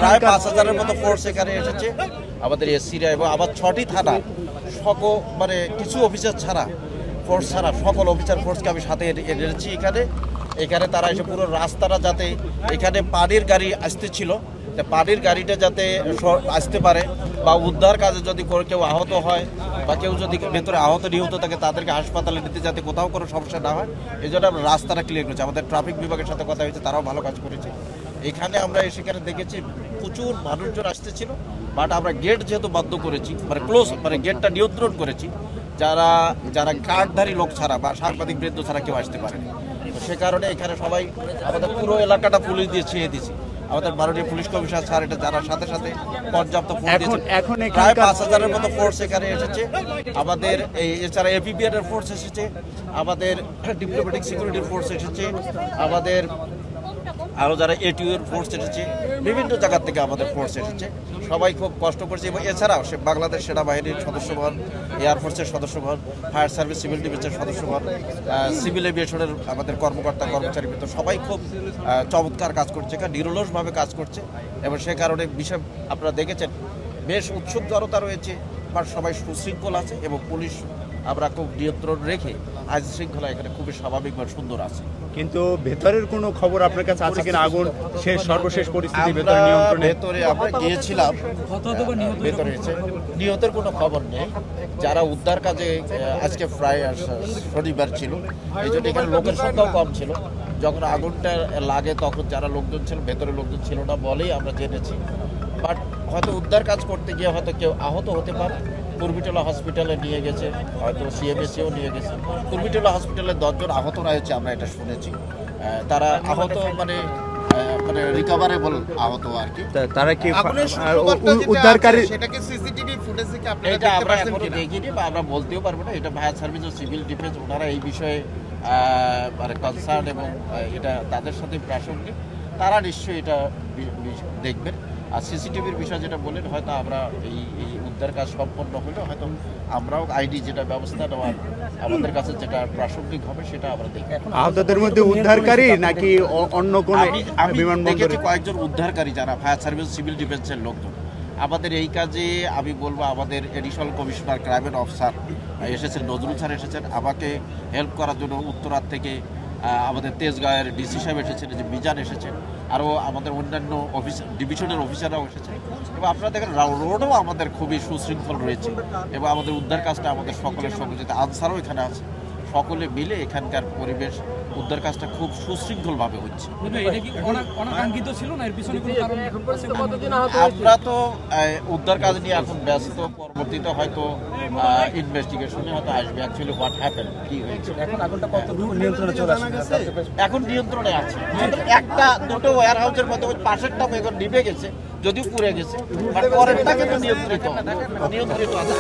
প্রায় ৫,০০০-এর মতো ফোর্স এখানে এসেছে আমাদের এসসিরা, এবং আবার ৬টি থানা মানে কিছু অফিসার ছাড়া, ফোর্স ছাড়া সকল অফিসার ফোর্সকে আমি সাথে এনেছি এখানে তারা এসে পুরো রাস্তাটা, যাতে এখানে পানির গাড়ি আসতে ছিল, পানির গাড়িটা যাতে আসতে পারে, বা উদ্ধার কাজে যদি কেউ আহত হয় বা কেউ যদি ভেতরে আহত নিহত থাকে তাদেরকে হাসপাতালে নিতে যাতে কোথাও কোনো সমস্যা না হয়, এই জন্য আমরা রাস্তাটা ক্লিয়ার করেছি। আমাদের ট্রাফিক বিভাগের সাথে কথা হয়েছে, তারাও ভালো কাজ করেছে। এখানে আমরা সেখানে দেখেছি প্রচুর মানুষজন আসতেছিল, বাট আমরা গেট যেহেতু বন্ধ করেছি, মানে ক্লোজ, মানে গেটটা নিয়ন্ত্রণ করেছি, যারা কার্ডধারী লোক ছাড়া বা সাংবাদিক বৃন্দ ছাড়া কেউ আসতে পারেনি। তো সে কারণে এখানে সবাই আমাদের পুরো এলাকাটা পুলিশ দিয়ে ছেয়ে দিয়েছি। আমাদের মাননীয় পুলিশ কমিশনার স্যার এটা জানার সাথে সাথে পর্যাপ্ত ফোর্স দিয়েছে। প্রায় ৫,০০০-এর মতো ফোর্স এখানে এসেছে আমাদের। এছাড়া এপিবিআর এর ফোর্স এসেছে, আমাদের ডিপ্লোম্যাটিক সিকিউরিটির ফোর্স এসেছে, আমাদের আরও যারা এটিউ এর ফোর্স এসেছে, বিভিন্ন জায়গার থেকে আমাদের ফোর্স এসেছে। সবাই খুব কষ্ট করছে। এবং এছাড়াও বাংলাদেশ সেনাবাহিনীর সদস্যগণ, এয়ারফোর্সের সদস্যগণ, ফায়ার সার্ভিস, সিভিল ডিফেন্সের সদস্যগণ, সিভিল এভিয়েশনের আমাদের কর্মকর্তা কর্মচারী কিন্তু সবাই খুব চমৎকার কাজ করছে, নিরলসভাবে কাজ করছে। এবং সে কারণে বিষয় আপনারা দেখেছেন বেশ উৎসুক জনতা রয়েছে, আর সবাই সুশৃঙ্খল আছে, এবং পুলিশ আমরা খুব নিয়ন্ত্রণ রেখে আইন শৃঙ্খলা এখানে খুবই স্বাভাবিক বা সুন্দর আছে। কিন্তু ভেতরের কোনো খবর আপনার কাছে আছে কিনা? আগুন সর্বশেষ পরিস্থিতি ভেতরে আমরা গিয়েছিলাম, ভেতরে নিহতের কোনো খবর নেই। যারা উদ্ধার কাজে আজকে প্রায় শনিবার ছিল, এই জন্য এখানে লোকের সংখ্যাও কম ছিল। যখন আগুনটা লাগে তখন যারা লোকজন ছিল, ভেতরে লোকজন ছিল না বলেই আমরা জেনেছি। বাট হয়তো উদ্ধার কাজ করতে গিয়ে হয়তো কেউ আহত হতে পারে। কুর্মিটোলা হসপিটালে নিয়ে গেছে, হয়তো সিএমএসিও নিয়ে গেছে। কুর্মিটোলা হসপিটালে 10 জন আহত রয়েছে, আমরা এটা শুনেছি। তারা আহত মানে রিকভারেবল আহত আর কি। তারা কি উদ্ধারকারী? সেটাকে সিসিটিভি ফুটেজে কি আপনারা দেখতে পাচ্ছেন কি দেখিনি, বা আমরা বলতেও পারবো না। এটা ফায়ার সার্ভিস ও সিভিল ডিফেন্স, ওনারা এই বিষয়ে মানে কনসার্ন, এবং এটা তাদের সাথে প্রাসঙ্গিক, তারা নিশ্চয়ই এটা দেখবেন। আর সিসিটিভির বিষয় যেটা বলেন, হয়তো আমরা এই উদ্ধার কাজ সম্পন্ন হলে হয়তো আমরাও আইডি যেটা ব্যবস্থা নেওয়ার আমাদের কাছে যেটা প্রাসঙ্গিক হবে সেটা আমরা দেখব। আহতদের মধ্যে উদ্ধারকারী নাকি অন্য কোন বিমানবন্দরে কয়েকজন উদ্ধারকারী যারা ফায়ার সার্ভিস, সিভিল ডিফেন্সের লোকজন। আমাদের এই কাজে আমি বলবো আমাদের additional commissioner crime and officer এসেছেন, নজরুল স্যার এসেছেন আমাকে হেল্প করার জন্য। উত্তরার থেকে আমাদের তেজগাঁয়ের ডিসি সাহেব এসেছেন, যে মিজান এসেছেন, আরও আমাদের অন্যান্য ডিভিশনের অফিসাররাও এসেছেন। এবং আপনারা দেখেন রোডও আমাদের খুবই সুশৃঙ্খল রয়েছে, এবং আমাদের উদ্ধার কাজটা আমাদের সকলের সহযোগিতা, আনসারও এখানে আছে, সকলে মিলে এখানকার পরিবেশ উদ্ধার কাজটা খুব সুশৃঙ্খলভাবে হচ্ছে। আমরা তো উদ্ধার কাজ নিয়ে এখন ব্যস্ত, পরবর্তীতে হয়তো ইনভেস্টিগেশনে হয়তো আসবে অ্যাকচুয়ালি হোয়াট হ্যাপেন, কি হয়েছে। এখন নিয়ন্ত্রণে আছে। একটা দুটো ওয়্যার হাউসের মধ্যে পাশেরটা এখন নিভে গেছে, যদিও পুড়ে গেছে, বাট পরেরটা কিন্তু নিয়ন্ত্রিত আছে।